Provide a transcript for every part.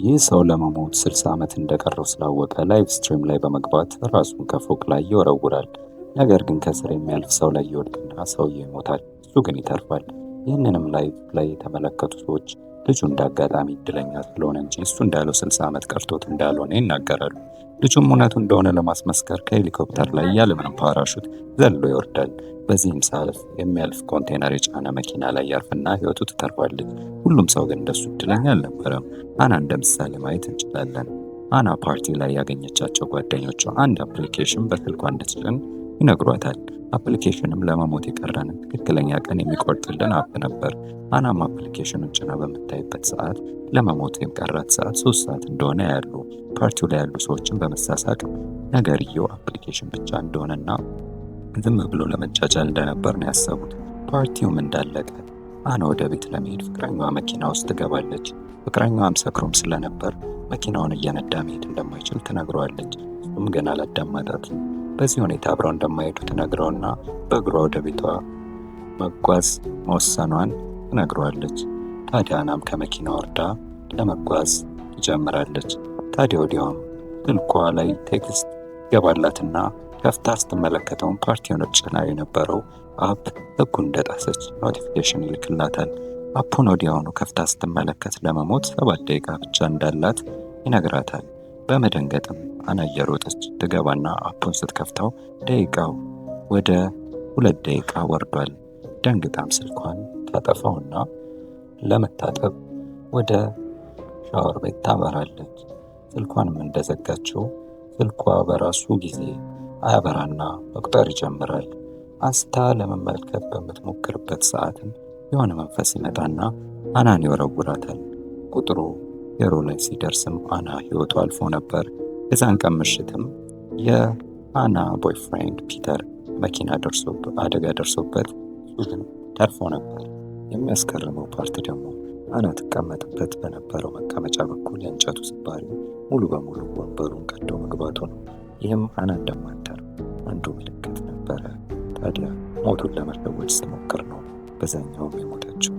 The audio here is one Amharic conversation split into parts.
ይህ ሰው ለመሞት 60 ዓመት እንደቀረው ስላወቀ ላይቭ ስትሪም ላይ በመግባት ራሱን ከፎቅ ላይ ይወረውራል። ነገር ግን ከስር የሚያልፍ ሰው ላይ ይወድቅና ሰውየው ይሞታል፣ እሱ ግን ይተርፋል። ይህንንም ላይቭ ላይ የተመለከቱ ሰዎች ልጁ እንዳጋጣሚ እድለኛ ስለሆነ እንጂ እሱ እንዳለው 60 ዓመት ቀርቶት እንዳልሆነ ይናገራሉ። ልጁም እውነቱ እንደሆነ ለማስመስከር ከሄሊኮፕተር ላይ ያለምንም ፓራሹት ዘሎ ይወርዳል። በዚህም ሰዓት የሚያልፍ ኮንቴነር የጫነ መኪና ላይ ያርፍና ህይወቱ ትተርፋለች። ሁሉም ሰው ግን እንደሱ እድለኛ አልነበረም። አና እንደ ምሳሌ ማየት እንችላለን። አና ፓርቲ ላይ ያገኘቻቸው ጓደኞቿ አንድ አፕሊኬሽን በስልኳ እንድትጭን ይነግሯታል። አፕሊኬሽንም ለመሞት የቀረንን ትክክለኛ ቀን የሚቆርጥልን አፕ ነበር። አናም አፕሊኬሽኑን ጭና በምታይበት ሰዓት ለመሞት የቀራት ሰዓት 3 ሰዓት እንደሆነ ያሉ ፓርቲው ላይ ያሉ ሰዎችን በመሳሳቅ ነገርየው አፕሊኬሽን ብቻ እንደሆነና ዝም ብሎ ለመጫጫል እንደነበር ነው ያሰቡት። ፓርቲውም እንዳለቀ አና ወደ ቤት ለመሄድ ፍቅረኛዋ መኪና ውስጥ ትገባለች። ፍቅረኛዋም ሰክሮም ስለነበር መኪናውን እየነዳ መሄድ እንደማይችል ትነግረዋለች። እሱም ገና አላዳመጣትም። በዚህ ሁኔታ አብረው እንደማይሄዱ ትነግረውና በእግሯ ወደ ቤቷ መጓዝ መወሰኗን ትነግረዋለች። ታዲያ አናም ከመኪና ወርዳ ለመጓዝ ትጀምራለች። ታዲያ ወዲያውም ስልኳ ላይ ቴክስት ገባላትና ከፍታ ስትመለከተውን ፓርቲውን ጭና የነበረው አፕ ህጉን እንደጣሰች ኖቲፊኬሽን ይልክላታል። አፑን ወዲያውኑ ከፍታ ስትመለከት ለመሞት 7 ደቂቃ ብቻ እንዳላት ይነግራታል። በመደንገጥም አና እየሮጠች ትገባና አፑን ስትከፍተው ደቂቃው ወደ 2 ደቂቃ ወርዷል። ደንግጣም ስልኳን ታጠፋውና ለመታጠብ ወደ ሻወር ቤት ታበራለች። ስልኳንም እንደዘጋችው ስልኳ በራሱ ጊዜ አያበራና መቁጠር ይጀምራል። አንስታ ለመመልከት በምትሞክርበት ሰዓትም የሆነ መንፈስ ይመጣና አናን ይወረውራታል። ቁጥሩ 0 ላይ ሲደርስም አና ህይወቱ አልፎ ነበር። የዛን ቀን ምሽትም የአና ቦይፍሬንድ ፒተር መኪና አደጋ ደርሶበት እሱ ግን ተርፎ ነበር። የሚያስገርመው ፓርት ደግሞ አና ትቀመጥበት በነበረው መቀመጫ በኩል የእንጨቱ ስባሪ ሙሉ በሙሉ ወንበሩን ቀዶ መግባቱ ነው። ይህም አና እንደማትተርፍ አንዱ ምልክት ነበረ። ታዲያ ሞቱን ለመለወጥ ስትሞክር ነው በዛኛውም የሞተችው።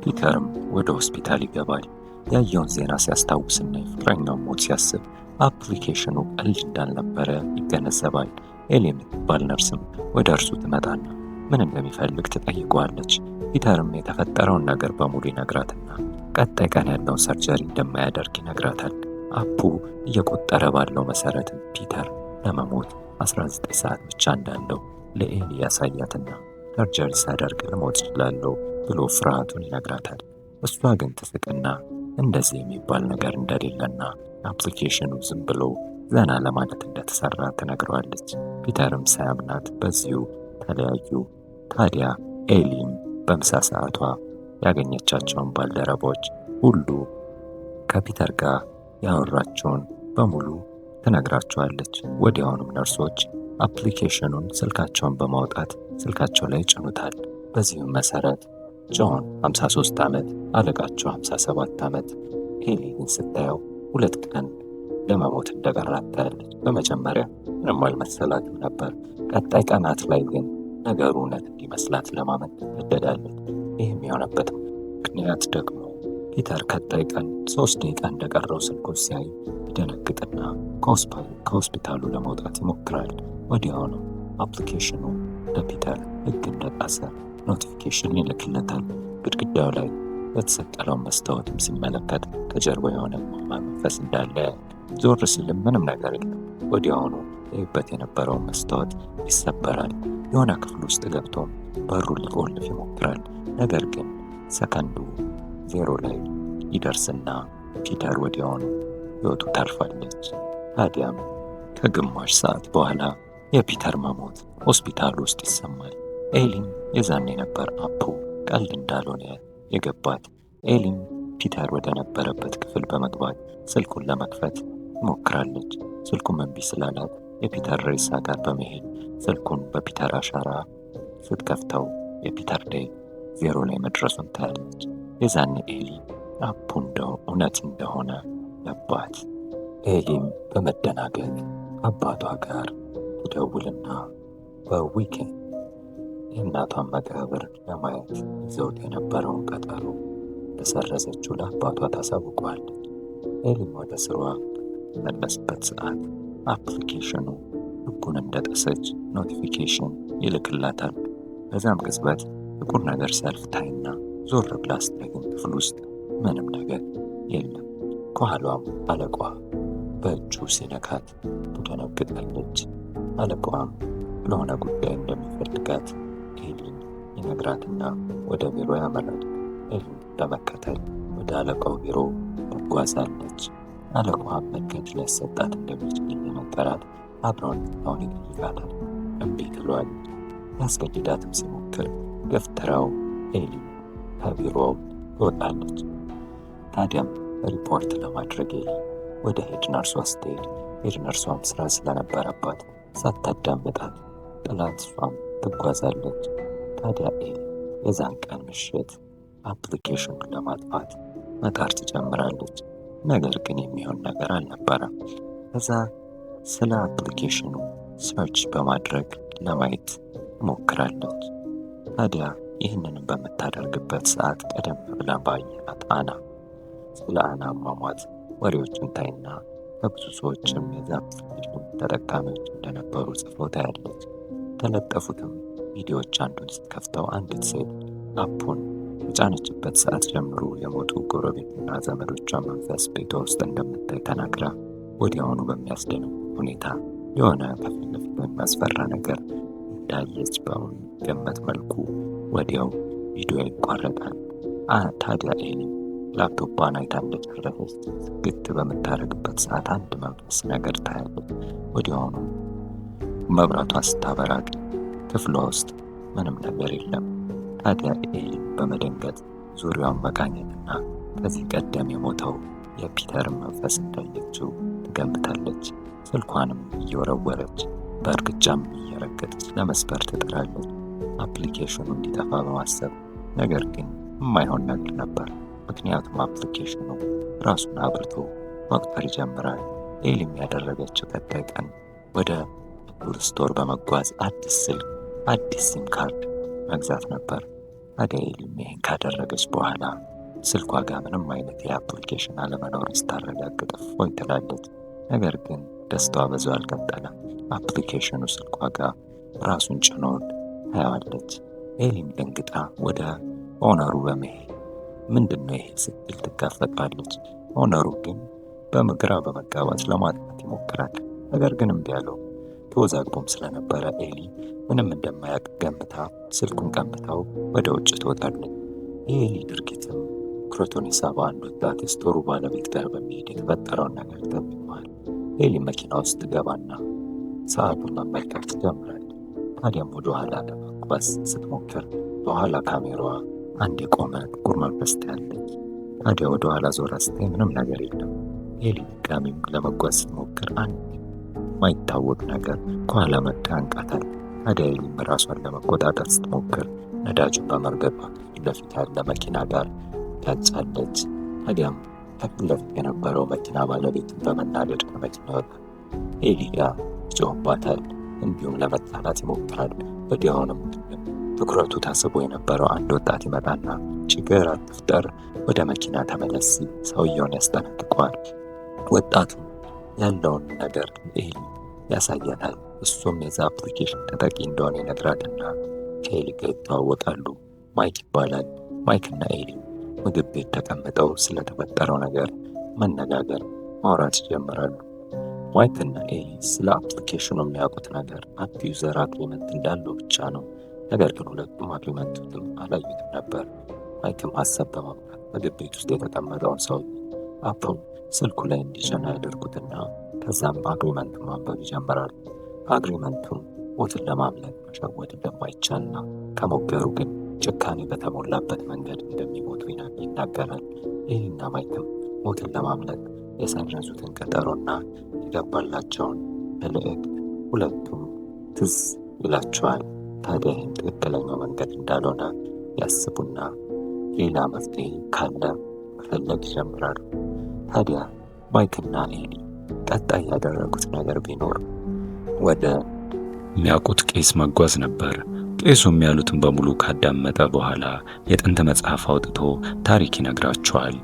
ፒተርም ወደ ሆስፒታል ይገባል። ያየውን ዜና ሲያስታውስና የፍቅረኛውን ሞት ሲያስብ አፕሊኬሽኑ ቀልድ እንዳልነበረ ይገነዘባል። ኤሊ የምትባል ነርስም ወደ እርሱ ትመጣና ምን እንደሚፈልግ ትጠይቀዋለች። ፒተርም የተፈጠረውን ነገር በሙሉ ይነግራትና ቀጣይ ቀን ያለውን ሰርጀሪ እንደማያደርግ ይነግራታል። አፑ እየቆጠረ ባለው መሰረትም ፒተር ለመሞት 19 ሰዓት ብቻ እንዳለው ለኤሊ ያሳያትና ሰርጀሪ ሳደርግ ልሞት እችላለሁ ብሎ ፍርሃቱን ይነግራታል። እሷ ግን ትስቅና እንደዚህ የሚባል ነገር እንደሌለና አፕሊኬሽኑ ዝም ብሎ ዘና ለማለት እንደተሰራ ትነግረዋለች። ፒተርም ሳያምናት በዚሁ ተለያዩ። ታዲያ ኤሊም በምሳ ሰዓቷ ያገኘቻቸውን ባልደረቦች ሁሉ ከፒተር ጋር ያወራቸውን በሙሉ ትነግራቸዋለች። ወዲያውኑም ነርሶች አፕሊኬሽኑን ስልካቸውን በማውጣት ስልካቸው ላይ ጭኑታል። በዚህም መሰረት ጆን 53 ዓመት፣ አለቃቸው 57 ዓመት። ኤሊ ግን ስታየው 2 ቀን ለመሞት እንደቀራት ታያለች። በመጀመሪያ ምንም አልመሰላትም ነበር። ቀጣይ ቀናት ላይ ግን ነገሩ እውነት እንዲመስላት ለማመን ትገደዳለች። ይህም የሆነበት ምክንያት ደግሞ ፒተር ቀጣይ ቀን 3 ደቂቃ እንደቀረው ስልኩን ሲያይ ይደነግጥና ከሆስፒታሉ ለመውጣት ይሞክራል። ወዲያውኑ አፕሊኬሽኑ ለፒተር ህግ እንደጣሰ ኖቲፊኬሽን ይልክለታል። ግድግዳው ላይ በተሰቀለው መስታወትም ሲመለከት ከጀርባ የሆነ መንፈስ እንዳለ ዞር ሲልም ምንም ነገር የለም። ወዲያውኑ ይበት የነበረውን መስታወት ይሰበራል። የሆነ ክፍል ውስጥ ገብቶም በሩን ሊቆልፍ ይሞክራል። ነገር ግን ሰከንዱ 0 ላይ ይደርስና ፒተር ወዲያውኑ ህይወቱ ታልፋለች። ታዲያም ከግማሽ ሰዓት በኋላ የፒተር መሞት ሆስፒታል ውስጥ ይሰማል። ኤሊም የዛኔ ነበር አፑ ቀልድ እንዳልሆነ የገባት። ኤሊም ፒተር ወደ ነበረበት ክፍል በመግባት ስልኩን ለመክፈት ሞክራለች። ስልኩም እምቢ ስላላት የፒተር ሬሳ ጋር በመሄድ ስልኩን በፒተር አሻራ ስትከፍተው የፒተር ዴይ 0 ላይ መድረሱን ታያለች። የዛኔ ኤሊ አፑ እውነት እንደሆነ ገባት። ኤሊም በመደናገጥ አባቷ ጋር ትደውልና በዊኬንድ የእናቷን መቃብር ለማየት ይዘውት የነበረውን ቀጠሮ እንደሰረዘችው ለአባቷ ታሳውቀዋለች። ኤሊም ወደ ስራዋ በምትመለስበት ሰዓት አፕሊኬሽኑ ሕጉን እንደጠሰች ኖቲፊኬሽን ይልክላታል። በዛም ቅጽበት ጥቁር ነገር ሲያልፍ ታይና ዞር ብላ ስታይ ግን ክፍል ውስጥ ምንም ነገር የለም። ከኋላም አለቃዋ በእጁ ሲነካት ትደነግጣለች። አለቃዋም ለሆነ ጉዳይ እንደሚፈልጋት ኤሊን ይነግራትና ወደ ቢሮ ያመራል። ኤሊን ለመከተል ወደ አለቃው ቢሮ ትጓዛለች። አለቃዋም መገድ ሊያሰጣት እንደሚችል እየነገራት አብረውን አሁን ይጠይቃታል። እምቢ ትለዋለች። ያስገድዳትም ሲሞክር ገፍትራው ኤሊን ከቢሮው ትወጣለች። ታዲያም ሪፖርት ለማድረግ ኤሊ ወደ ሄድ ነርሷ ስትሄድ ሄድ ነርሷም ስራ ስለነበረባት ሳታዳምጣት ጥላት እሷም ትጓዛለች። ታዲያ ኤሊ የዛን ቀን ምሽት አፕሊኬሽኑን ለማጥፋት መጣር ትጀምራለች። ነገር ግን የሚሆን ነገር አልነበረም። ከዛ ስለ አፕሊኬሽኑ ሰርች በማድረግ ለማየት ሞክራለች። ታዲያ ይህንንም በምታደርግበት ሰዓት ቀደም ብላ ባየናት አና ስለ አና አሟሟት ወሬዎችን ታይና ከብዙ ሰዎችም የዛም ፊልም ተጠቃሚዎች እንደነበሩ ጽፎ ታያለች። ተለጠፉትም ቪዲዮዎች አንዱን ስትከፍተው አንዲት ሴት አፑን የጫነችበት ሰዓት ጀምሮ የሞቱ ጎረቤትና ዘመዶቿ መንፈስ ቤቷ ውስጥ እንደምታይ ተናግራ ወዲያውኑ በሚያስደንቅ ሁኔታ የሆነ ከፊት ለፊት የሚያስፈራ ነገር እንዳየች በሚገመት መልኩ ወዲያው ቪዲዮ ይቋረጣል። ታዲያ ኤሊ ላፕቶፓን አይታ እንደጨረሰች ዝግት በምታደርግበት ሰዓት አንድ መንፈስ ነገር ታያለች። ወዲያውኑ መብራቷን ስታበራ ግን ክፍሏ ውስጥ ምንም ነገር የለም። ታዲያ ኤሊ በመደንገጥ ዙሪያውን መቃኘትና ከዚህ ቀደም የሞተው የፒተርን መንፈስ እንዳየችው ትገምታለች። ስልኳንም እየወረወረች በእርግጫም እየረገጠች ለመስበር ትጥራለች፣ አፕሊኬሽኑ እንዲጠፋ በማሰብ ነገር ግን የማይሆን ነገር ነበር። ምክንያቱም አፕሊኬሽኑ ራሱን አብርቶ መቁጠር ይጀምራል። ኤሊም ያደረገችው ቀጣይ ቀን ወደ አፕል ስቶር በመጓዝ አዲስ ስልክ፣ አዲስ ሲም ካርድ መግዛት ነበር። ታዲያ ኤሊም ይህን ካደረገች በኋላ ስልኳ ጋር ምንም አይነት የአፕሊኬሽን አለመኖር ስታረጋግጥ እፎይ ትላለች። ነገር ግን ደስታዋ በዛው አልቀጠለም። አፕሊኬሽኑ ስልኳ ጋር ራሱን ጭኖን ታያዋለች። ኤሊም ደንግጣ ወደ ኦነሩ በመሄድ ምንድነው ይሄ ስትል ትጋፈጣለች። ኦነሩ ግን በግራ በመጋባት ለማጥፋት ይሞክራል። ነገር ግን እምቢ አለው። ተወዛግቦም ስለነበረ ኤሊ ምንም እንደማያውቅ ገምታ ስልኩን ቀምታው ወደ ውጭ ትወጣለች። የኤሊ ድርጊትም ትኩረቱን የሳበ አንድ ወጣት የስቶሩ ባለቤት ጋር በመሄድ የተፈጠረውን ነገር ተመልክቷል። ኤሊ መኪና ውስጥ ትገባና ሰዓቱን መመልከት ትጀምራለች። ታዲያም ወደ ኋላ ለመጓዝ ስትሞክር በኋላ ካሜራዋ አንድ የቆመ ጥቁር መንፈስ ታያለች። ታዲያ ወደ ኋላ ዞራ ስታይ ምንም ነገር የለም። ኤሊ ድጋሚም ለመጓዝ ስትሞክር አንድ ማይታወቅ ነገር ከኋላ መጥቶ ያንቃታል። ታዲያ ኤሊም ራሷን ለመቆጣጠር ስትሞክር ነዳጁን በመርገጧ ፊት ለፊት ያለ መኪና ጋር ታጫለች። ታዲያም ከፊት ለፊት የነበረው መኪና ባለቤትን በመናደድ ከመኪና ይወጣል። ኤሊ ጋር ይጮህባታል፣ እንዲሁም ለመጣላት ይሞክራል። ወዲያውንም ትኩረቱ ታስቦ የነበረው አንድ ወጣት ይመጣና ችግር አትፍጠር፣ ወደ መኪና ተመለስ ሲል ሰውየውን ያስጠነቅቀዋል። ወጣቱ ያለውን ነገር ኤሊ ያሳያታል። እሱም የዛ አፕሊኬሽን ተጠቂ እንደሆነ ይነግራትና ከኤሊ ጋር ይተዋወቃሉ። ማይክ ይባላል። ማይክና ኤሊ ምግብ ቤት ተቀምጠው ስለተፈጠረው ነገር መነጋገር ማውራት ይጀምራሉ። ማይክና ኤሊ ስለ አፕሊኬሽኑ የሚያውቁት ነገር አንድ ዩዘር አግሪመንት እንዳለው ብቻ ነው። ነገር ግን ሁለቱም አግሪመንቱን አላዩትም ነበር። ማይክም ሀሳብ በማምጣት ምግብ ቤት ውስጥ የተቀመጠውን ሰው አፑን ስልኩ ላይ እንዲጭን ያደርጉትና ከዛም አግሪመንቱን ማንበብ ይጀምራል። አግሪመንቱም ሞትን ለማምለጥ መሸወድ እንደማይቻልና ከሞከሩ ግን ጭካኔ በተሞላበት መንገድ እንደሚሞቱ ይናገራል። ኤሊና ማይክም ሞትን ለማምለጥ የሰረዙትን ቀጠሮና የገባላቸውን መልእክት ሁለቱም ትዝ ይላቸዋል። ታዲያ ይህም ትክክለኛው መንገድ እንዳልሆነ ያስቡና ሌላ መፍትሄ ካለ መፈለግ ይጀምራሉ። ታዲያ ማይክና ኤሊ ቀጣይ ያደረጉት ነገር ቢኖር ወደ ሚያውቁት ቄስ መጓዝ ነበር። ቄሱም ያሉትን በሙሉ ካዳመጠ በኋላ የጥንት መጽሐፍ አውጥቶ ታሪክ ይነግራቸዋል።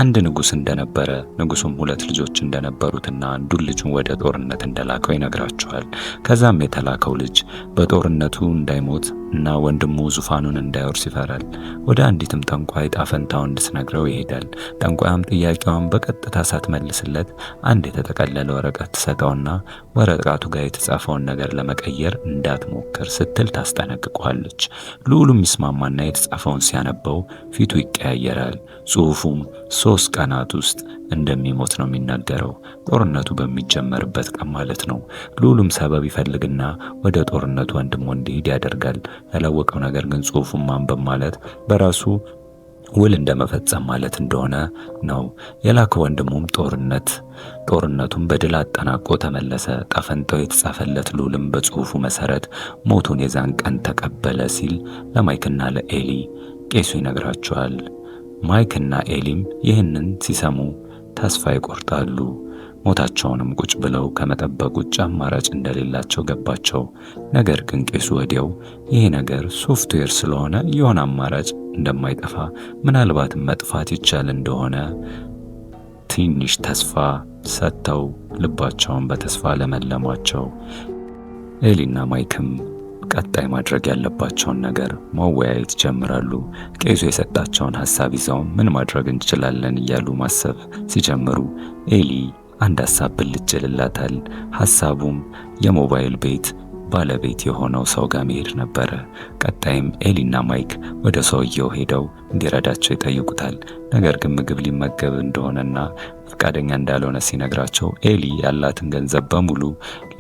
አንድ ንጉሥ እንደነበረ፣ ንጉሡም 2 ልጆች እንደነበሩትና አንዱን ልጁን ወደ ጦርነት እንደላከው ይነግራቸዋል። ከዛም የተላከው ልጅ በጦርነቱ እንዳይሞት እና ወንድሙ ዙፋኑን እንዳይወርስ ይፈራል። ወደ አንዲትም ጠንቋይ ዕጣ ፈንታውን እንድትነግረው ይሄዳል። ጠንቋያም ጥያቄዋን በቀጥታ ሳትመልስለት አንድ የተጠቀለለ ወረቀት ትሰጠውና ወረቀቱ ጋር የተጻፈውን ነገር ለመቀየር እንዳትሞክር ስትል ታስጠነቅቀዋለች። ልዑሉም ይስማማና የተጻፈውን ሲያነበው ፊቱ ይቀያየራል። ጽሑፉም 3 ቀናት ውስጥ እንደሚሞት ነው የሚናገረው። ጦርነቱ በሚጀመርበት ቀን ማለት ነው። ልዑሉም ሰበብ ይፈልግና ወደ ጦርነቱ ወንድሙ እንዲሄድ ያደርጋል። ያላወቀው ነገር ግን ጽሑፉን ማንበብ ማለት በራሱ ውል እንደመፈጸም ማለት እንደሆነ ነው። የላከው ወንድሙም ጦርነቱን በድል አጠናቆ ተመለሰ። ዕጣ ፈንታው የተጻፈለት ልዑልም በጽሑፉ መሰረት ሞቱን የዛን ቀን ተቀበለ ሲል ለማይክና ለኤሊ ቄሱ ይነግራቸዋል። ማይክና ኤሊም ይህንን ሲሰሙ ተስፋ ይቆርጣሉ። ሞታቸውንም ቁጭ ብለው ከመጠበቅ ውጭ አማራጭ እንደሌላቸው ገባቸው። ነገር ግን ቄሱ ወዲያው ይሄ ነገር ሶፍትዌር ስለሆነ የሆነ አማራጭ እንደማይጠፋ ምናልባትም መጥፋት ይቻል እንደሆነ ትንሽ ተስፋ ሰጥተው ልባቸውን በተስፋ ለመለሟቸው። ኤሊና ማይክም ቀጣይ ማድረግ ያለባቸውን ነገር መወያየት ጀምራሉ። ቄሱ የሰጣቸውን ሐሳብ ይዘው ምን ማድረግ እንችላለን እያሉ ማሰብ ሲጀምሩ ኤሊ አንድ ሐሳብ ብልጭ ይልላታል። ሐሳቡም የሞባይል ቤት ባለቤት የሆነው ሰው ጋር መሄድ ነበረ። ቀጣይም ኤሊና ማይክ ወደ ሰውየው ሄደው እንዲረዳቸው ይጠይቁታል። ነገር ግን ምግብ ሊመገብ እንደሆነና ፈቃደኛ እንዳልሆነ ሲነግራቸው ኤሊ ያላትን ገንዘብ በሙሉ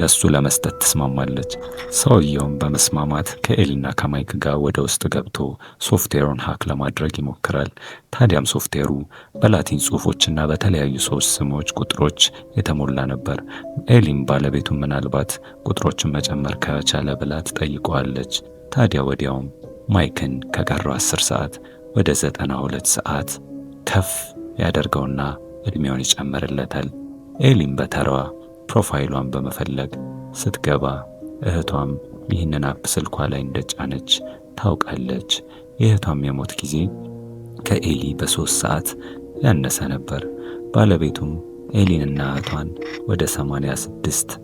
ለሱ ለመስጠት ትስማማለች። ሰውየውም በመስማማት ከኤሊና ከማይክ ጋር ወደ ውስጥ ገብቶ ሶፍትዌሩን ሃክ ለማድረግ ይሞክራል። ታዲያም ሶፍትዌሩ በላቲን ጽሑፎችና በተለያዩ ሰዎች ስሞች፣ ቁጥሮች የተሞላ ነበር። ኤሊም ባለቤቱን ምናልባት ቁጥሮችን መጨመር ከቻለ ብላ ትጠይቀዋለች። ታዲያ ወዲያውም ማይክን ከቀረው 10 ሰዓት ወደ 92 ሰዓት ከፍ ያደርገውና እድሜውን ይጨምርለታል። ኤሊም በተራዋ ፕሮፋይሏን በመፈለግ ስትገባ እህቷም ይህንን አፕ ስልኳ ላይ እንደጫነች ታውቃለች። የእህቷም የሞት ጊዜ ከኤሊ በ3 ሰዓት ያነሰ ነበር። ባለቤቱም ኤሊንና እህቷን ወደ 86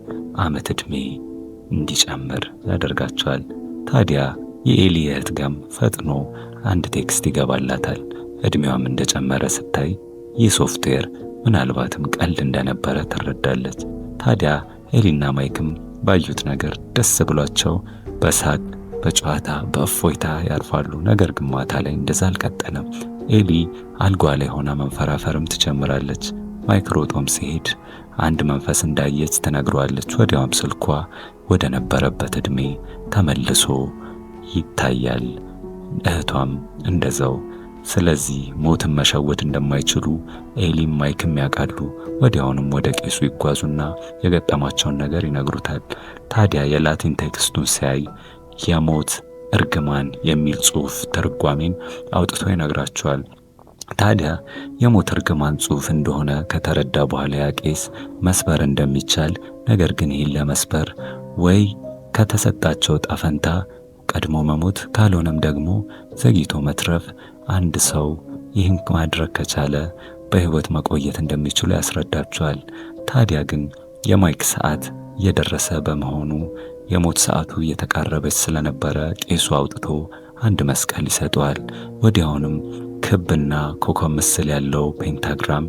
ዓመት ዕድሜ እንዲጨምር ያደርጋቸዋል። ታዲያ የኤሊ እህት ጋም ፈጥኖ አንድ ቴክስት ይገባላታል። እድሜዋም እንደጨመረ ስታይ ይህ ሶፍትዌር ምናልባትም ቀልድ እንደነበረ ትረዳለች። ታዲያ ኤሊና ማይክም ባዩት ነገር ደስ ብሏቸው በሳቅ በጨዋታ በእፎይታ ያርፋሉ። ነገር ግን ማታ ላይ እንደዛ አልቀጠለም። ኤሊ አልጓ ላይ ሆና መንፈራፈርም ትጀምራለች። ማይክ ሮጦም ሲሄድ አንድ መንፈስ እንዳየች ትነግረዋለች። ወዲያውም ስልኳ ወደ ነበረበት እድሜ ተመልሶ ይታያል። እህቷም እንደዛው። ስለዚህ ሞትን መሸወድ እንደማይችሉ ኤሊም ማይክም ያውቃሉ። ወዲያውንም ወደ ቄሱ ይጓዙና የገጠማቸውን ነገር ይነግሩታል። ታዲያ የላቲን ቴክስቱን ሲያይ የሞት እርግማን የሚል ጽሑፍ ትርጓሜን አውጥቶ ይነግራቸዋል። ታዲያ የሞት እርግማን ጽሑፍ እንደሆነ ከተረዳ በኋላ ያ ቄስ መስበር እንደሚቻል፣ ነገር ግን ይህን ለመስበር ወይ ከተሰጣቸው ዕጣ ፈንታ ቀድሞ መሞት ካልሆነም ደግሞ ዘግይቶ መትረፍ፣ አንድ ሰው ይህን ማድረግ ከቻለ በሕይወት መቆየት እንደሚችሉ ያስረዳቸዋል። ታዲያ ግን የማይክ ሰዓት እየደረሰ በመሆኑ የሞት ሰዓቱ እየተቃረበች ስለነበረ ቄሱ አውጥቶ አንድ መስቀል ይሰጠዋል። ወዲያውንም ክብና ኮከብ ምስል ያለው ፔንታግራም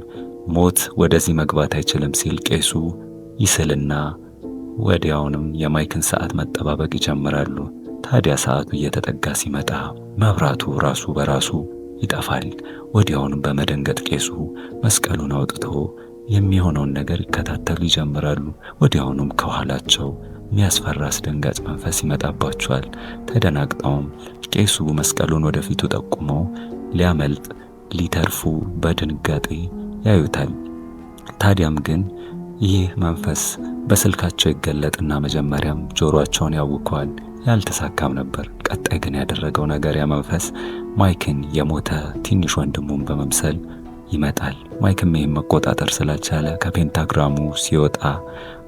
ሞት ወደዚህ መግባት አይችልም ሲል ቄሱ ይስልና ወዲያውንም የማይክን ሰዓት መጠባበቅ ይጀምራሉ። ታዲያ ሰዓቱ እየተጠጋ ሲመጣ መብራቱ ራሱ በራሱ ይጠፋል። ወዲያውንም በመደንገጥ ቄሱ መስቀሉን አውጥቶ የሚሆነውን ነገር ይከታተሉ ይጀምራሉ። ወዲያውኑም ከኋላቸው የሚያስፈራ አስደንጋጭ መንፈስ ይመጣባቸዋል። ተደናግጠውም ቄሱ መስቀሉን ወደፊቱ ጠቁመው ሊያመልጥ ሊተርፉ በድንጋጤ ያዩታል። ታዲያም ግን ይህ መንፈስ በስልካቸው ይገለጥና መጀመሪያም ጆሮአቸውን ያውከዋል። ያልተሳካም ነበር። ቀጣይ ግን ያደረገው ነገር ያ መንፈስ ማይክን የሞተ ትንሽ ወንድሙን በመምሰል ይመጣል። ማይክም ይህን መቆጣጠር ስላልቻለ ከፔንታግራሙ ሲወጣ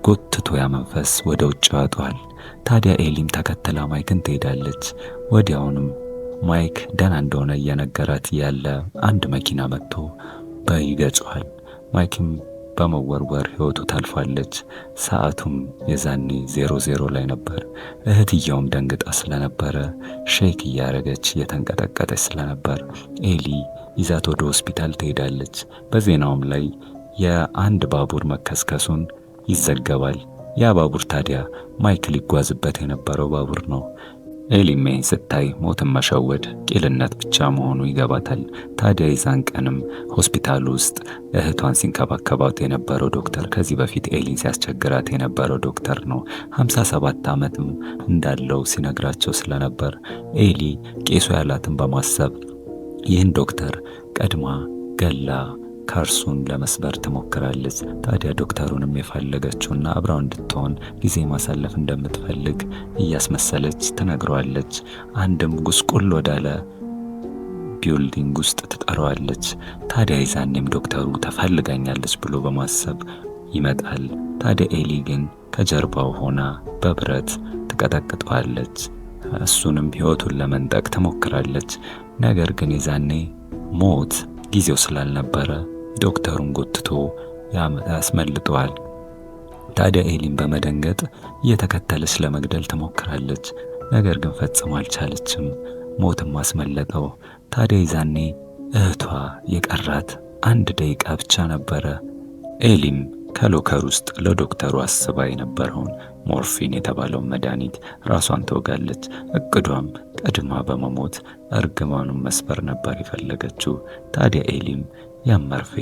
ጎትቶ ያ መንፈስ ወደ ውጭ ያወጣዋል። ታዲያ ኤሊም ተከትላ ማይክን ትሄዳለች። ወዲያውንም ማይክ ደህና እንደሆነ እየነገራት ያለ አንድ መኪና መጥቶ ይገጨዋል። ማይክም በመወርወር ህይወቱ ታልፋለች። ሰዓቱም የዛኔ 00 ላይ ነበር። እህትየውም ደንግጣ ስለነበረ ሼክ እያረገች እየተንቀጠቀጠች ስለነበር ኤሊ ይዛት ወደ ሆስፒታል ትሄዳለች። በዜናውም ላይ የአንድ ባቡር መከስከሱን ይዘገባል። ያ ባቡር ታዲያ ማይክ ሊጓዝበት የነበረው ባቡር ነው። ኤሊም ስታይ ሞትን መሸወድ ቂልነት ብቻ መሆኑ ይገባታል። ታዲያ የዛን ቀንም ሆስፒታል ውስጥ እህቷን ሲንከባከባት የነበረው ዶክተር ከዚህ በፊት ኤሊን ሲያስቸግራት የነበረው ዶክተር ነው። 57 ዓመትም እንዳለው ሲነግራቸው ስለነበር ኤሊ ቄሱ ያላትን በማሰብ ይህን ዶክተር ቀድማ ገላ ካርሱን ለመስበር ትሞክራለች። ታዲያ ዶክተሩንም የፈለገችውና አብራው እንድትሆን ጊዜ ማሳለፍ እንደምትፈልግ እያስመሰለች ትነግረዋለች። አንድም ጉስቁል ወዳለ ቢልዲንግ ውስጥ ትጠራዋለች። ታዲያ ይዛኔም ዶክተሩ ተፈልጋኛለች ብሎ በማሰብ ይመጣል። ታዲያ ኤሊ ግን ከጀርባው ሆና በብረት ትቀጠቅጠዋለች። እሱንም ህይወቱን ለመንጠቅ ትሞክራለች። ነገር ግን የዛኔ ሞት ጊዜው ስላልነበረ ዶክተሩን ጎትቶ ያስመልጠዋል። ታዲያ ኤሊም በመደንገጥ እየተከተለች ለመግደል ትሞክራለች። ነገር ግን ፈጽሞ አልቻለችም። ሞትም አስመለጠው። ታዲያ ይዛኔ እህቷ የቀራት 1 ደቂቃ ብቻ ነበረ። ኤሊም ከሎከር ውስጥ ለዶክተሩ አስባ የነበረውን ሞርፊን የተባለውን መድኃኒት ራሷን ትወጋለች። እቅዷም ቀድማ በመሞት እርግማኑን መስበር ነበር የፈለገችው። ታዲያ ኤሊም ያን መርፌ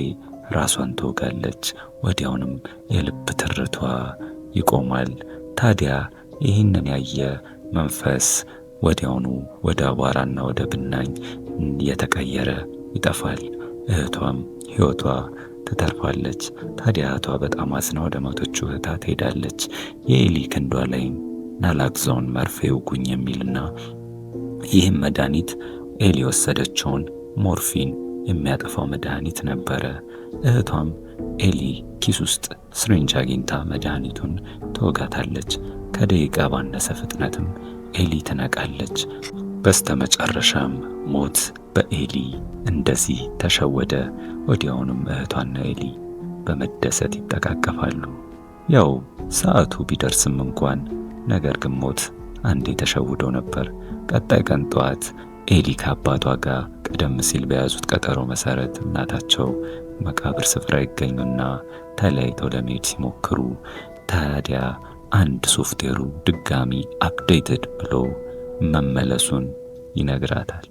ራሷን ትወጋለች። ወዲያውንም የልብ ትርቷ ይቆማል። ታዲያ ይህንን ያየ መንፈስ ወዲያውኑ ወደ አቧራና ወደ ብናኝ እየተቀየረ ይጠፋል። እህቷም ህይወቷ ትተርፋለች። ታዲያ እህቷ በጣም አዝና ወደ ሞተችው እህቷ ትሄዳለች። የኤሊ ክንዷ ላይም ናላክዞን መርፌ ውጉኝ የሚልና ይህም መድኃኒት ኤሊ ወሰደችውን ሞርፊን የሚያጠፋው መድኃኒት ነበረ። እህቷም ኤሊ ኪስ ውስጥ ስሪንጅ አግኝታ መድኃኒቱን ትወጋታለች። ከደቂቃ ባነሰ ፍጥነትም ኤሊ ትነቃለች። በስተመጨረሻም ሞት በኤሊ እንደዚህ ተሸወደ። ወዲያውኑም እህቷና ኤሊ በመደሰት ይጠቃቀፋሉ። ያው ሰዓቱ ቢደርስም እንኳን ነገር ግን ሞት አንዴ ተሸውዶ ነበር። ቀጣይ ቀን ጠዋት ኤሊ ከአባቷ ጋር ቀደም ሲል በያዙት ቀጠሮ መሰረት እናታቸው መቃብር ስፍራ ይገኙና ተለያይተው ለመሄድ ሲሞክሩ ታዲያ አንድ ሶፍትዌሩ ድጋሚ አፕዴትድ ብሎ መመለሱን ይነግራታል።